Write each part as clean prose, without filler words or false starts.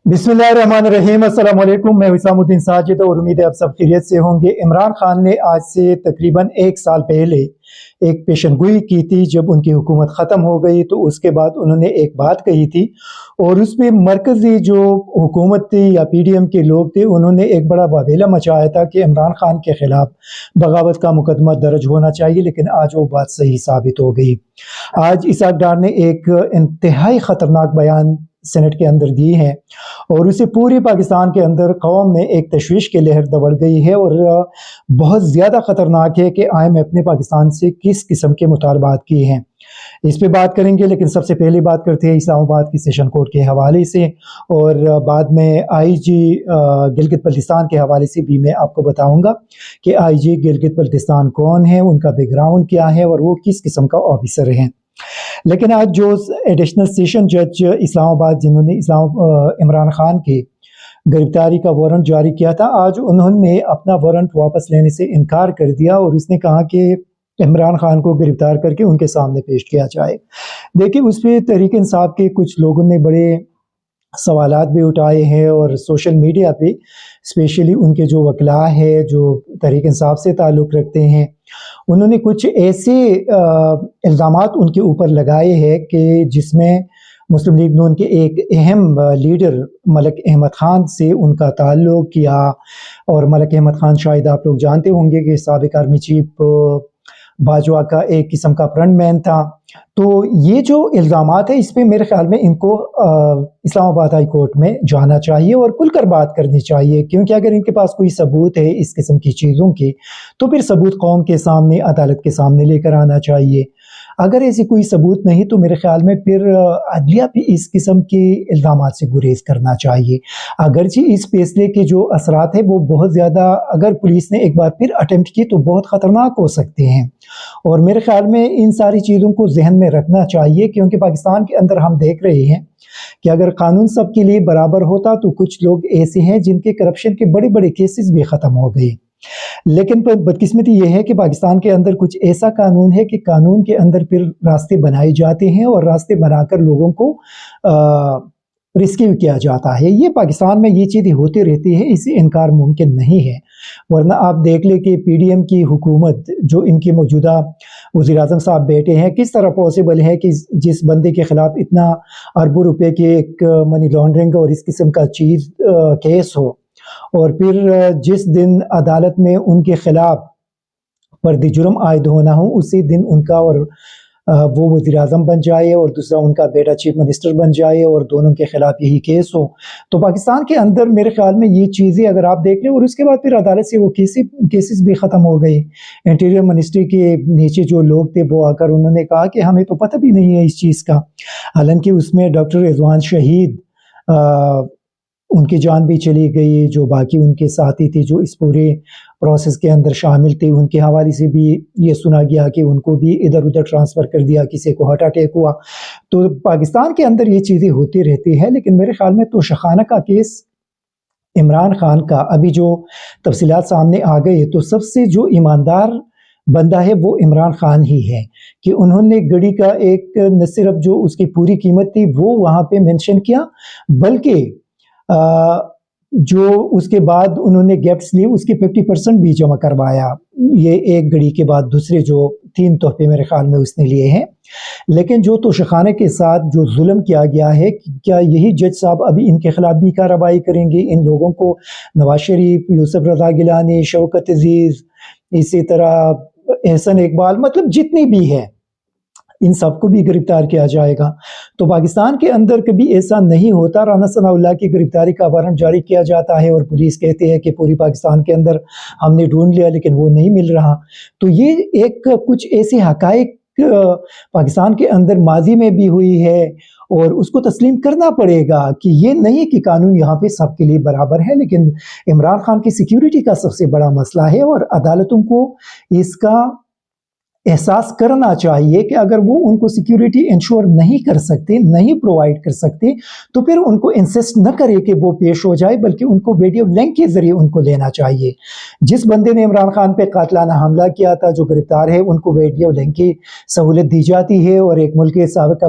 बिस्मिल्लाहिर्रहमानिर्रहीम। अस्सलाम वालेकुम। मैं हिसामुद्दीन साजिद और उम्मीद है आप सब खैरियत से होंगे। इमरान खान ने आज से तकरीबन एक साल पहले एक पेशनगोई की थी। जब उनकी हुकूमत ख़त्म हो गई तो उसके बाद उन्होंने एक बात कही थी और उसमें मरकज़ी जो हुकूमत थी या पीडीएम के लोग थे उन्होंने एक बड़ा वावेला मचाया था कि इमरान खान के ख़िलाफ़ बगावत का मुकदमा दर्ज होना चाहिए, लेकिन आज वो बात सही साबित हो गई। आज इसहाक डार ने एक इंतहाई ख़तरनाक बयान सेनेट के अंदर दी है और उससे पूरे पाकिस्तान के अंदर कौम में एक तशवीश की लहर दबड़ गई है और बहुत ज़्यादा ख़तरनाक है कि IMF ने पाकिस्तान से किस किस्म के मुतालबात किए हैं। इस पे बात करेंगे, लेकिन सबसे पहले बात करते हैं इस्लामाबाद की सेशन कोर्ट के हवाले से और बाद में IG गिलगित बल्तिस्तान के हवाले से भी मैं आपको बताऊंगा कि IG गिलगित बल्तिस्तान कौन है, उनका बैकग्राउंड क्या है और वो किस किस्म का ऑफिसर हैं। लेकिन आज जो एडिशनल सेशन जज इस्लामाबाद जिन्होंने इमरान खान के गिरफ्तारी का वारंट जारी किया था, आज उन्होंने अपना वारंट वापस लेने से इनकार कर दिया और उसने कहा कि इमरान खान को गिरफ्तार करके उनके सामने पेश किया जाए। देखिए, उस पर तहरीक इंसाफ के कुछ लोगों ने बड़े सवालात भी उठाए हैं और सोशल मीडिया पे स्पेशली उनके जो वकला है जो तहरीक इंसाफ से ताल्लुक़ रखते हैं, उन्होंने कुछ ऐसे इल्ज़ामात उनके ऊपर लगाए हैं कि जिसमें मुस्लिम लीग नून के एक अहम लीडर मलिक अहमद ख़ान से उनका ताल्लुक़ किया। और मलिक अहमद ख़ान शायद आप लोग जानते होंगे कि साबिक़ आर्मी चीफ बाजवा का एक किस्म का फ्रंट मैन था। तो ये जो इल्ज़ामात है इस पे मेरे ख्याल में इनको इस्लामाबाद हाई कोर्ट में जाना चाहिए और खुलकर बात करनी चाहिए, क्योंकि अगर इनके पास कोई सबूत है इस किस्म की चीज़ों की तो फिर सबूत कौम के सामने, अदालत के सामने लेकर आना चाहिए। अगर ऐसी कोई सबूत नहीं तो मेरे ख्याल में फिर अदलिया भी इस किस्म के इल्ज़ामात से गुरेज करना चाहिए। अगरचे इस फैसले के जो असरात है वो बहुत ज़्यादा, अगर पुलिस ने एक बार फिर अटेम्प्ट की तो बहुत ख़तरनाक हो सकते हैं और मेरे ख्याल में इन सारी चीज़ों को जहन में रखना चाहिए, क्योंकि पाकिस्तान के अंदर हम देख रहे हैं कि अगर कानून सबके लिए बराबर होता तो कुछ लोग ऐसे हैं जिनके करप्शन के बड़े बड़े केसेस भी ख़त्म हो गए। लेकिन बदकिस्मती ये है कि पाकिस्तान के अंदर कुछ ऐसा कानून है कि कानून के अंदर फिर रास्ते बनाए जाते हैं और रास्ते बनाकर लोगों को रिस्क्यू किया जाता है। ये पाकिस्तान में ये चीज़ें होती रहती है, इससे इनकार मुमकिन नहीं है। वरना आप देख ले कि पीडीएम की हुकूमत जो इनके मौजूदा वज़ीर-ए-आज़म साहब बैठे हैं, किस तरह पॉसिबल है कि जिस बंदे के ख़िलाफ़ इतना अरबों रुपए के एक मनी लॉन्ड्रिंग और इस किस्म का चीज़ केस हो और फिर जिस दिन अदालत में उनके ख़िलाफ़ फर्द जुर्म आयद होना हो उसी दिन उनका और वो वज़ीर-ए-आज़म बन जाए और दूसरा उनका बेटा चीफ मिनिस्टर बन जाए और दोनों के ख़िलाफ़ यही केस हो। तो पाकिस्तान के अंदर मेरे ख़्याल में ये चीज़ें अगर आप देख लें और उसके बाद फिर अदालत से वो केसेस भी ख़त्म हो गए। इंटीरियर मिनिस्ट्री के नीचे जो लोग थे वो आकर उन्होंने कहा कि हमें तो पता भी नहीं है इस चीज़ का, हालांकि उसमें डॉक्टर रिजवान शहीद उनकी जान भी चली गई, जो बाकी उनके साथी थे जो इस पूरे प्रोसेस के अंदर शामिल थे उनके हवाले से भी ये सुना गया कि उनको भी इधर उधर ट्रांसफ़र कर दिया, किसी को हार्ट अटैक हुआ। तो पाकिस्तान के अंदर ये चीज़ें होती रहती है। लेकिन मेरे ख्याल में तोशाखाना का केस इमरान खान का अभी जो तफसीलात सामने आ गए तो सबसे जो ईमानदार बंदा है वो इमरान खान ही है कि उन्होंने गड़ी का एक न सिर्फ जो उसकी पूरी कीमत थी वो वहाँ पे मेंशन किया, बल्कि जो उसके बाद उन्होंने गिफ्ट्स लिए उसके 50% भी जमा करवाया। ये एक घड़ी के बाद दूसरे जो 3 तोहफे मेरे ख्याल में उसने लिए हैं। लेकिन जो तोशाखाने के साथ जो जुल्म किया गया है, क्या यही जज साहब अभी इनके खिलाफ भी कार्रवाई करेंगे? इन लोगों को नवाज शरीफ, यूसुफ रज़ा गिलानी, शौकत अजीज़, इसी तरह एहसन इकबाल, मतलब जितनी भी है इन सबको भी गिरफ्तार किया जाएगा। तो पाकिस्तान के अंदर कभी ऐसा नहीं होता, राना सनाउल्लाह की गिरफ्तारी का वारंट जारी किया जाता है और पुलिस कहती है कि पूरी पाकिस्तान के अंदर हमने ढूंढ लिया लेकिन वो नहीं मिल रहा। तो ये एक कुछ ऐसे हकायक पाकिस्तान के अंदर माजी में भी हुई है और उसको तस्लीम करना पड़ेगा कि ये नहीं कि कानून यहाँ पे सबके लिए बराबर है, लेकिन इमरान खान की सिक्योरिटी का सबसे बड़ा मसला है और अदालतों को इसका एहसास करना चाहिए कि अगर वो उनको सिक्योरिटी इंश्योर नहीं कर सकते, नहीं प्रोवाइड कर सकते, तो फिर उनको इंसिस्ट न करे कि वो पेश हो जाए, बल्कि उनको वीडियो लिंक के ज़रिए उनको लेना चाहिए। जिस बंदे ने इमरान खान पे कातलाना हमला किया था, जो गिरफ्तार है, उनको वीडियो लिंक की सहूलत दी जाती है और एक मुल्क के साबिक़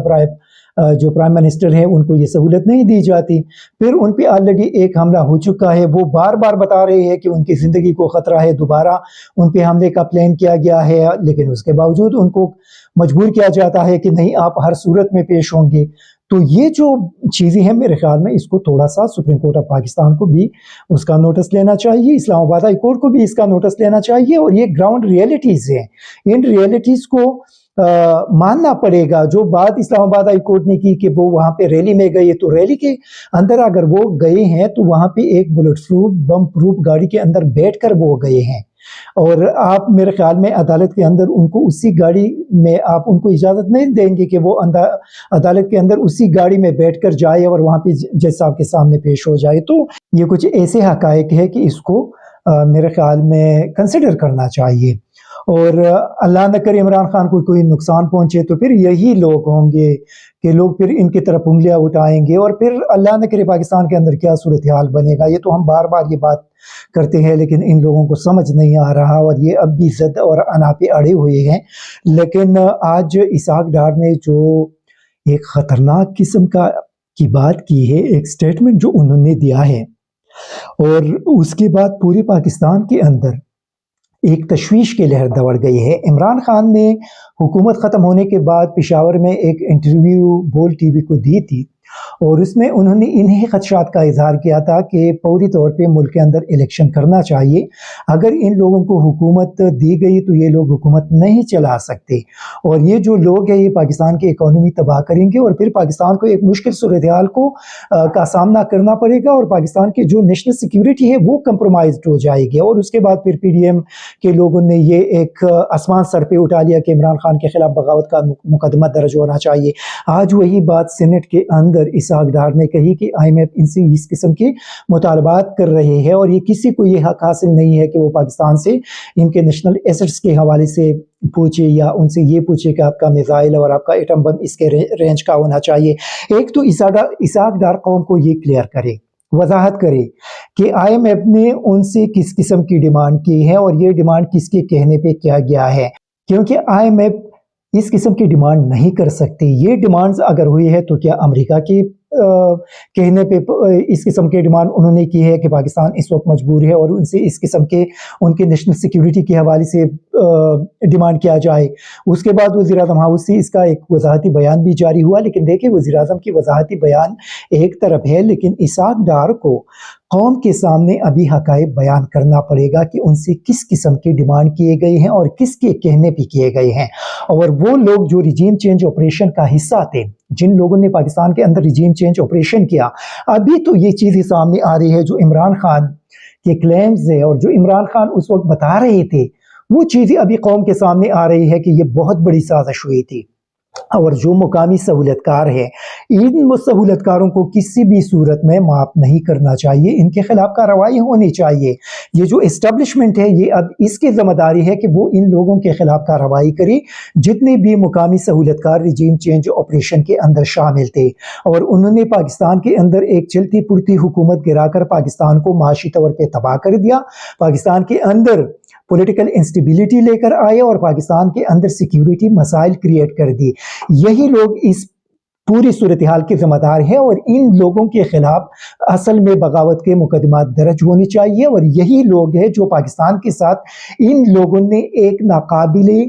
जो प्राइम मिनिस्टर हैं उनको ये सहूलत नहीं दी जाती। फिर उन पे ऑलरेडी एक हमला हो चुका है, वो बार बार बता रहे हैं कि उनकी ज़िंदगी को ख़तरा है, दोबारा उन पे हमले का प्लान किया गया है, लेकिन उसके बावजूद उनको मजबूर किया जाता है कि नहीं आप हर सूरत में पेश होंगे। तो ये जो चीज़ें हैं मेरे ख्याल में इसको थोड़ा सा सुप्रीम कोर्ट ऑफ पाकिस्तान को भी उसका नोटिस लेना चाहिए, इस्लामाबाद हाई कोर्ट को भी इसका नोटिस लेना चाहिए। और ये ग्राउंड रियलिटीज़ हैं, इन रियलिटीज़ को मानना पड़ेगा। जो बात इस्लामाबाद हाई कोर्ट ने की कि वो वहाँ पे रैली में गए, तो रैली के अंदर अगर वो गए हैं तो वहाँ पे एक बुलेट प्रूफ बम प्रूफ गाड़ी के अंदर बैठकर वो गए हैं, और आप मेरे ख्याल में अदालत के अंदर उनको उसी गाड़ी में आप उनको इजाज़त नहीं देंगे कि वो अदालत के अंदर उसी गाड़ी में बैठकर जाए और वहाँ पे जज साहब के सामने पेश हो जाए। तो ये कुछ ऐसे हक़ाइक़ है कि इसको मेरे ख्याल में कंसिडर करना चाहिए। और अल्लाह न करे इमरान खान को कोई नुकसान पहुंचे तो फिर यही लोग होंगे कि लोग फिर इनकी तरफ उंगलियां उठाएंगे, और फिर अल्लाह न करे पाकिस्तान के अंदर क्या सूरत हाल बनेगा। ये तो हम बार बार ये बात करते हैं, लेकिन इन लोगों को समझ नहीं आ रहा, और ये अब भी ज़द और अना पे अड़े हुए हैं। लेकिन आज इसहाक डार ने जो एक ख़तरनाक किस्म की बात की है, एक स्टेटमेंट जो उन्होंने दिया है, और उसके बाद पूरे पाकिस्तान के अंदर एक तशवीश की लहर दौड़ गई है। इमरान खान ने हुकूमत ख़त्म होने के बाद पेशावर में एक इंटरव्यू बोल टीवी को दी थी, और उसमें उन्होंने इन्हीं खदशात का इजहार किया था कि फौरी तौर पे मुल्क के अंदर इलेक्शन करना चाहिए। अगर इन लोगों को हुकूमत दी गई तो ये लोग हुकूमत नहीं चला सकते, और ये जो लोग हैं ये पाकिस्तान की इकॉनमी तबाह करेंगे, और फिर पाकिस्तान को एक मुश्किल सूरत हाल का सामना करना पड़ेगा, और पाकिस्तान की जो नेशनल सिक्योरिटी है वो कंप्रोमाइज हो जाएगी। और उसके बाद फिर PDM के लोगों ने ये एक आसमान सर पे उठा लिया कि इमरान खान के खिलाफ बगावत का मुकदमा दर्ज होना चाहिए। आज वही बात सेनेट के अंदर इसहाक डार ने कही कि IMF इनसे इस किस्म के मुतालबात कर रहे हैं, और ये किसी को ये हक हासिल नहीं है कि वो पाकिस्तान से इनके नेशनल एसेट्स के हवाले से पूछे, या उनसे ये पूछे कि आपका मिसाइल और आपका एटम बम इसके रेंज का होना चाहिए। एक तो इसहाक डार कौम को ये क्लियर करे, वजाहत करे कि IMF ने उनसे किस किस्म की डिमांड की है, और ये डिमांड किसके कहने पे किया गया है, क्योंकि IMF इस किस्म की डिमांड नहीं कर सकती। ये डिमांड्स अगर हुई है तो क्या अमेरिका के कहने पे इस किस्म के डिमांड उन्होंने की है कि पाकिस्तान इस वक्त मजबूर है और उनसे इस किस्म के उनके नेशनल सिक्योरिटी के हवाले से डिमांड किया जाए। उसके बाद वज़ीर-ए-आज़म हाउस से इसका एक वजाहती बयान भी जारी हुआ, लेकिन देखिए वज़ीर-ए-आज़म की वजाहती बयान एक तरफ है, लेकिन इसहाक डार को कौम के सामने अभी हक़ाइक़ बयान करना पड़ेगा कि उनसे किस किस्म की डिमांड किए गए हैं और किसके कहने पे किए गए हैं। और वो लोग जो रिजीम चेंज ऑपरेशन का हिस्सा थे, जिन लोगों ने पाकिस्तान के अंदर रिजीम चेंज ऑपरेशन किया, अभी तो ये चीज़ें सामने आ रही है जो इमरान खान के क्लेम्स है और जो इमरान खान उस वक्त बता रहे थे, वो चीज़ें अभी कौम के सामने आ रही है कि ये बहुत बड़ी साजिश हुई थी। और जो मुकामी सहूलतकार है, इन सहूलतकारों को किसी भी सूरत में माफ़ नहीं करना चाहिए, इनके खिलाफ कार्रवाई होनी चाहिए। ये जो इस्टेब्लिशमेंट है, ये अब इसकी ज़िम्मेदारी है कि वो इन लोगों के खिलाफ कार्रवाई करे जितने भी मुकामी सहूलतकार रिजीम चेंज ऑपरेशन के अंदर शामिल थे। और उन्होंने पाकिस्तान के अंदर एक चलती पुरती हुकूमत गिराकर पाकिस्तान को माशी तौर पर तबाह कर दिया, पाकिस्तान के अंदर पॉलिटिकल इंस्टेबिलिटी लेकर आए और पाकिस्तान के अंदर सिक्योरिटी मसाइल क्रिएट कर दी। यही लोग इस पूरी सूरत हाल के ज़िम्मेदार हैं और इन लोगों के खिलाफ असल में बगावत के मुकदमात दर्ज होने चाहिए। और यही लोग हैं जो पाकिस्तान के साथ इन लोगों ने एक नाकाबिले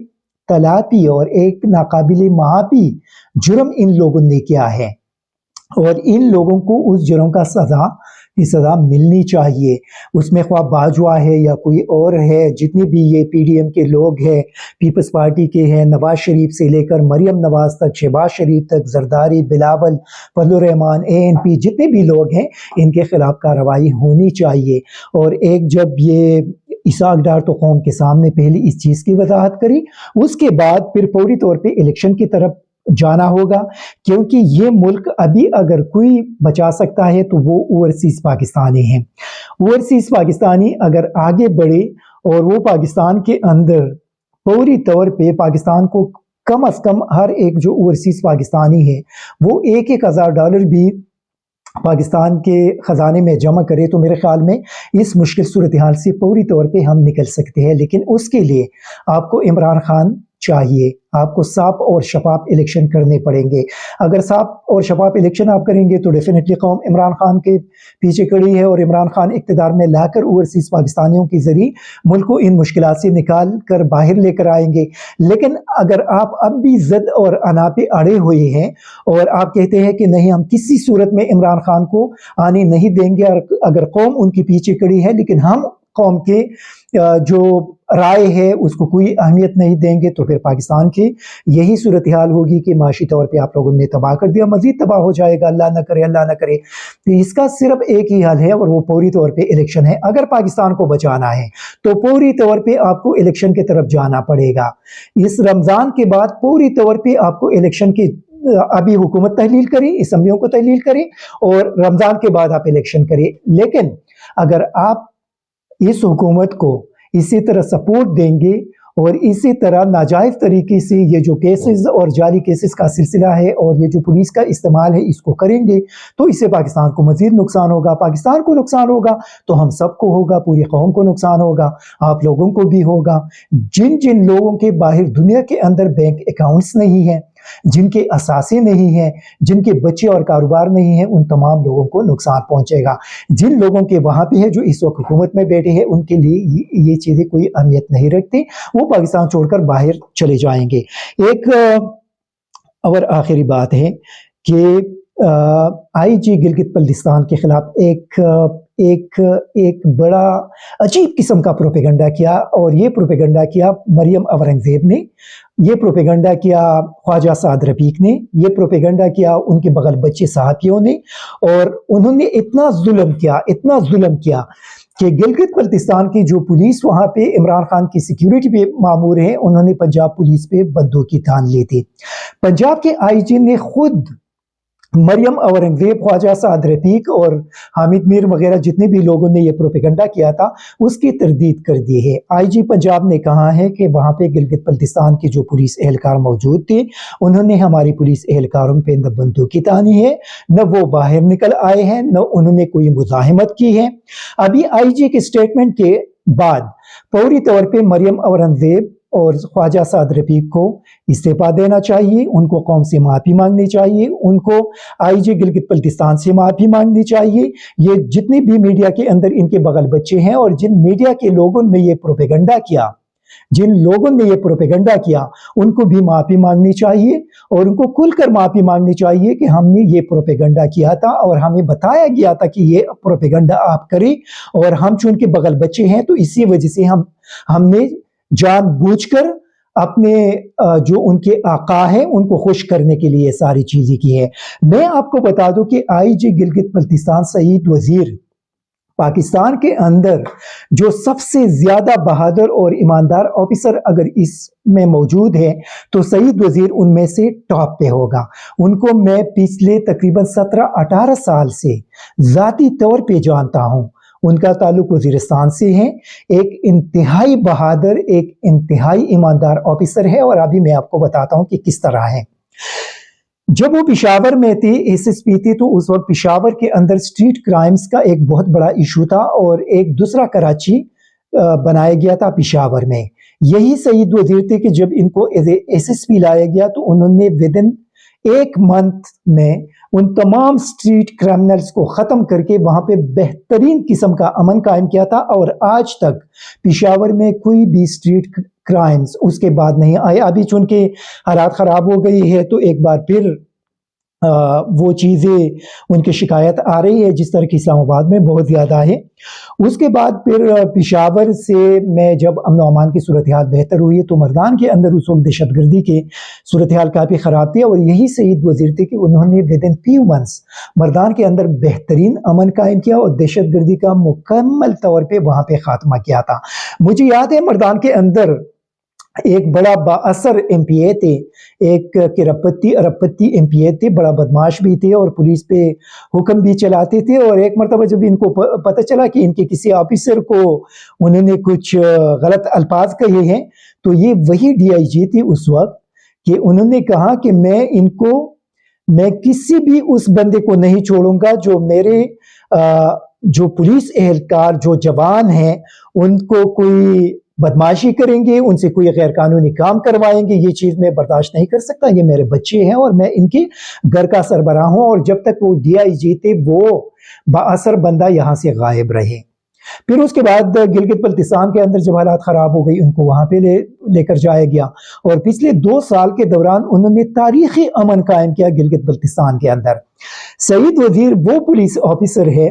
तलाफी और एक नाकाबिले माफ़ी जुर्म इन लोगों ने किया है, और इन लोगों को उस जुर्म का सज़ा मिलनी चाहिए। उसमें ख्वाह बाजवा है या कोई और है, जितने भी ये PDM के लोग हैं, पीपल्स पार्टी के हैं, नवाज शरीफ से लेकर मरियम नवाज तक, शहबाज शरीफ तक, जरदारी, बिलावल, फजलुर रहमान, ANP, जितने भी लोग हैं, इनके खिलाफ कार्रवाई होनी चाहिए। और एक जब ये इसहाक डार तो कौम के सामने पहले इस चीज़ की वजाहत करी, उसके बाद फिर फौरी तौर पर इलेक्शन की तरफ जाना होगा, क्योंकि ये मुल्क अभी अगर कोई बचा सकता है तो वो ओवरसीज़ पाकिस्तानी हैं। ओवरसीज़ पाकिस्तानी अगर आगे बढ़े और वो पाकिस्तान के अंदर फौरी तौर पे पाकिस्तान को कम अज़ कम हर एक जो ओवरसीज़ पाकिस्तानी है वो $1,000 भी पाकिस्तान के ख़जाने में जमा करे, तो मेरे ख्याल में इस मुश्किल सूरत हाल से फौरी तौर पे हम निकल सकते हैं। लेकिन उसके लिए आपको इमरान खान चाहिए, आपको साफ और शफाफ इलेक्शन करने पड़ेंगे। अगर साफ और शफाफ इलेक्शन आप करेंगे तो डेफिनेटली कौम इमरान खान के पीछे खड़ी है और इमरान खान इक़्तिदार में लाकर ओवरसीज़ पाकिस्तानियों के ज़रिए मुल्क को इन मुश्किलात से निकाल कर बाहर लेकर आएंगे। लेकिन अगर आप अब भी ज़िद और अना पे अड़े हुए हैं और आप कहते हैं कि नहीं, हम किसी सूरत में इमरान खान को आने नहीं देंगे, और अगर कौम उनके पीछे खड़ी है लेकिन हम कौम के जो राय है उसको कोई अहमियत नहीं देंगे, तो फिर पाकिस्तान की यही सूरत हाल होगी कि माशी तौर पे आप लोगों ने तबाह कर दिया, मजीद तबाह हो जाएगा। अल्लाह ना करे, अल्लाह ना करे। तो इसका सिर्फ एक ही हल है और वो पूरी तौर पे इलेक्शन है। अगर पाकिस्तान को बचाना है तो पूरी तौर पे आपको इलेक्शन की तरफ जाना पड़ेगा। इस रमज़ान के बाद पूरी तौर पे आपको इलेक्शन की अभी हुकूमत तहलील करें, असम्बलियों को तहलील करें और रमज़ान के बाद आप इलेक्शन करें। लेकिन अगर आप इस हुकूमत को इसी तरह सपोर्ट देंगे और इसी तरह नाजायज़ तरीके से ये जो केसेस और जाली केसेस का सिलसिला है और ये जो पुलिस का इस्तेमाल है इसको करेंगे, तो इससे पाकिस्तान को मज़ीद नुकसान होगा। पाकिस्तान को नुकसान होगा तो हम सबको होगा, पूरी कौम को नुकसान होगा, आप लोगों को भी होगा। जिन जिन लोगों के बाहर दुनिया के अंदर बैंक अकाउंट्स नहीं हैं, जिनके असासे नहीं हैं, जिनके बच्चे और कारोबार नहीं हैं, उन तमाम लोगों को नुकसान पहुंचेगा। जिन लोगों के वहाँ पे है, जो इस वक्त हुकूमत में बैठे हैं, उनके लिए ये चीज़ें कोई अहमियत नहीं रखती, वो पाकिस्तान छोड़कर बाहर चले जाएंगे। एक और आखिरी बात है कि IG गिलगित बल्तिस्तान के खिलाफ एक बड़ा अजीब किस्म का प्रोपेगंडा किया, और ये प्रोपेगंडा किया मरियम औरंगज़ेब ने, ये प्रोपेगंडा किया ख्वाजा साद रफीक ने, ये प्रोपेगंडा किया उनके बगल बच्चे साहबियों ने, और उन्होंने इतना जुल्म किया कि गिलगित बल्तिस्तान की जो पुलिस वहाँ पे इमरान खान की सिक्योरिटी पे मामूर है, उन्होंने पंजाब पुलिस पे बंदूकी तान ली थी। पंजाब के IG ने खुद मरियम औरंगज़ेब, ख्वाजा साद रफीक और हामिद मीर वगैरह जितने भी लोगों ने ये प्रोपेगंडा किया था उसकी तरदीद कर दी है। IG पंजाब ने कहा है कि वहाँ पे गिलगित बल्तिस्तान के जो पुलिस एहलकार मौजूद थे, उन्होंने हमारी पुलिस एहलकारों पे न बंदूकी तानी है, न वो बाहर निकल आए हैं, न उन्होंने कोई मुज़ाहिमत की है। अभी IG के स्टेटमेंट के बाद पूरी तौर पे मरियम औरंगज़ेब और ख्वाजा साद रफीक को इस्तीफा देना चाहिए, उनको कौम से माफ़ी मांगनी चाहिए, उनको IG गिलगित बल्तिस्तान से माफ़ी मांगनी चाहिए। ये जितने भी मीडिया के अंदर इनके बगल बच्चे हैं और जिन मीडिया के लोगों ने ये प्रोपेगंडा किया, उनको भी माफ़ी मांगनी चाहिए और उनको खुलकर माफ़ी मांगनी चाहिए कि हमने ये प्रोपेगंडा किया था और हमें बताया गया था कि ये प्रोपेगंडा आप करें, और हम चूंकि बगल बच्चे हैं तो इसी वजह से हमने जानबूझकर अपने जो उनके आका हैं उनको खुश करने के लिए सारी चीजें की है। मैं आपको बता दूं कि IG गिलगित बल्तिस्तान सईद वजीर पाकिस्तान के अंदर जो सबसे ज्यादा बहादुर और ईमानदार ऑफिसर अगर इसमें मौजूद है तो सईद वजीर उनमें से टॉप पे होगा। उनको मैं पिछले तकरीबन 17-18 साल से जाती तौर पे जानता हूं। उनका ताल्लुक वजीरिस्तान से है। एक इंतहाई बहादुर, एक इंतहाई ईमानदार ऑफिसर है, और अभी मैं आपको बताता हूं कि किस तरह है। जब वो पेशावर में थी, SSP थी, तो उस वक्त पेशावर के अंदर स्ट्रीट क्राइम्स का एक बहुत बड़ा इशू था और एक दूसरा कराची बनाया गया था पेशावर में। यही सईद वजीर थे कि जब इनको SSP लाया गया तो उन्होंने विदिन 1 मंथ में उन तमाम स्ट्रीट क्रिमिनल्स को ख़त्म करके वहाँ पे बेहतरीन किस्म का अमन कायम किया था, और आज तक पेशावर में कोई भी स्ट्रीट क्राइम्स उसके बाद नहीं आए। अभी चूंकि हालात ख़राब हो गई है तो एक बार फिर वो चीज़ें उनकी शिकायत आ रही है, जिस तरह की इस्लामाबाद में बहुत ज़्यादा है। उसके बाद फिर पेशावर से मैं जब अमन व अमान की सूरत हाल बेहतर हुई है तो मर्दान के अंदर उस वक्त दहशतगर्दी की सूरत हाल काफ़ी ख़राब थी, और यही सईद वजीर थे कि उन्होंने विदिन few months मर्दान के अंदर बेहतरीन अमन कायम किया और दहशतगर्दी का मुकम्मल तौर पर वहाँ पर ख़ात्मा किया था। मुझे याद है मर्दान के अंदर एक बड़ा बाअसर MPA थे, एक अरबपति MPA थे, बड़ा बदमाश भी थे और पुलिस पे हुक्म भी चलाते थे। और एक मरतबा जब इनको पता चला कि इनके किसी ऑफिसर को उन्होंने कुछ गलत अल्फाज कहे हैं, तो ये वही DIG थी उस वक्त कि उन्होंने कहा कि मैं किसी भी उस बंदे को नहीं छोड़ूंगा जो मेरे जो पुलिस एहलकार जो जवान हैं उनको कोई बदमाशी करेंगे, उनसे कोई गैर कानूनी काम करवाएंगे, ये चीज़ मैं बर्दाश्त नहीं कर सकता। ये मेरे बच्चे हैं और मैं इनके घर का सरबराह हूँ, और जब तक वो DIG थे वो बाअसर बंदा यहाँ से गायब रहे। फिर उसके बाद गिलगित बल्तिस्तान के अंदर जब हालात ख़राब हो गई, उनको वहाँ पे लेकर जाया गया, और पिछले 2 साल के दौरान उन्होंने तारीखी अमन कायम किया गिलगित बल्तिस्तान के अंदर। सईद वजीर वो पुलिस ऑफिसर है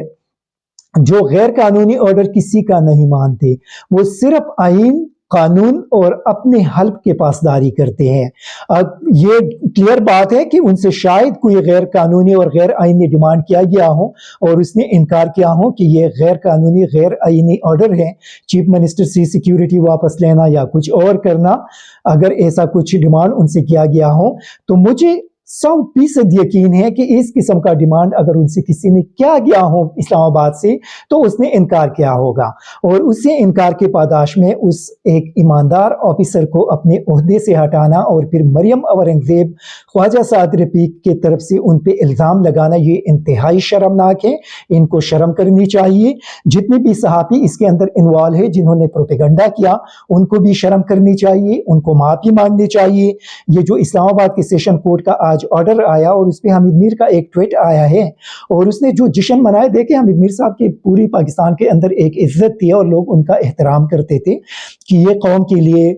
जो गैर कानूनी ऑर्डर किसी का नहीं मानते, वो सिर्फ आइन, कानून और अपने हल्फ के पासदारी करते हैं। अब ये क्लियर बात है कि उनसे शायद कोई गैर कानूनी और गैर आईनी डिमांड किया गया हो और उसने इनकार किया हो कि ये गैर कानूनी गैर आईनी ऑर्डर है, चीफ मिनिस्टर से सिक्योरिटी वापस लेना या कुछ और करना। अगर ऐसा कुछ डिमांड उनसे किया गया हो तो मुझे 100% यकीन है कि इस किस्म का डिमांड अगर उनसे किसी ने किया गया हो इस्लामाबाद से, तो उसने इनकार किया होगा, और उससे इनकार के पादाश में उस एक ईमानदार ऑफिसर को अपने ओहदे से हटाना और फिर मरियम औरंगजेब, ख्वाजा साद रफीक की तरफ से उन पे इल्ज़ाम लगाना, ये इंतहाई शर्मनाक है। इनको शर्म करनी चाहिए। जितने भी सहाफ़ी इसके अंदर इन्वॉल्व है, जिन्होंने प्रोपेगेंडा किया, उनको भी शर्म करनी चाहिए, उनको माफ़ी मांगनी चाहिए। ये जो इस्लामाबाद के सेशन कोर्ट का आज ऑर्डर आया और उस पे हामिद मीर का एक ट्वीट आया है, और उसने जो जश्न मनाए, देखे हामिद मीर साहब की पूरी पाकिस्तान के अंदर एक इज्जत थी और लोग उनका एहतराम करते थे कि ये कौम के लिए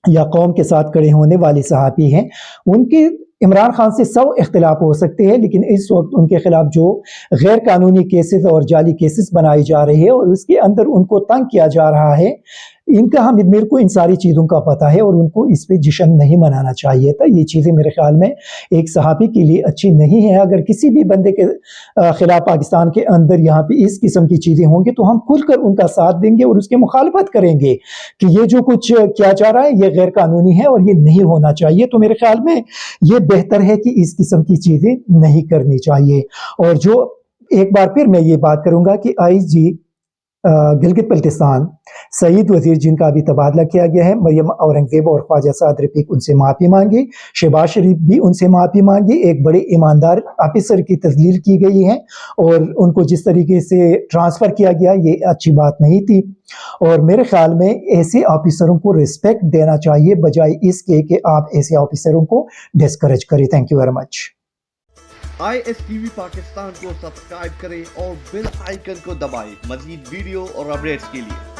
या कौम के साथ खड़े होने वाले सहाफ़ी हैं। उनके इमरान खान से 100 इख्तिलाफ हो सकते हैं, लेकिन इस वक्त उनके खिलाफ जो गैर कानूनी केसेस और जाली केसेस बनाए जा रहे हैं और उसके अंदर उनको तंग किया जा रहा है, इनका हामिद मीर को इन सारी चीज़ों का पता है और उनको इस पे जश्न नहीं मनाना चाहिए था। ये चीज़ें मेरे ख्याल में एक सहाफ़ी के लिए अच्छी नहीं है। अगर किसी भी बंदे के खिलाफ पाकिस्तान के अंदर यहाँ पे इस किस्म की चीज़ें होंगी तो हम खुलकर उनका साथ देंगे और उसकी मुखालफत करेंगे कि ये जो कुछ किया जा रहा है ये गैर कानूनी है और ये नहीं होना चाहिए। तो मेरे ख्याल में ये बेहतर है कि इस किस्म की चीज़ें नहीं करनी चाहिए। और जो एक बार फिर मैं ये बात करूँगा कि IG गिलगित बल्तिस्तान सईद वजीर, जिनका अभी तबादला किया गया है, मरियम औरंगजेब और ख्वाजा साद रफीक, उनसे माफ़ी मांगी। शहबाज शरीफ भी उनसे माफ़ी मांगी। एक बड़े ईमानदार ऑफिसर की तस्लील की गई है और उनको जिस तरीके से ट्रांसफ़र किया गया ये अच्छी बात नहीं थी। और मेरे ख्याल में ऐसे ऑफिसरों को रिस्पेक्ट देना चाहिए बजाय इसके कि आप ऐसे ऑफिसरों को डिस्करेज करें। Thank you very much. ISTV Pakistan को सब्सक्राइब करें और बेल आइकन को दबाएं मज़ीद वीडियो और अपडेट्स के लिए।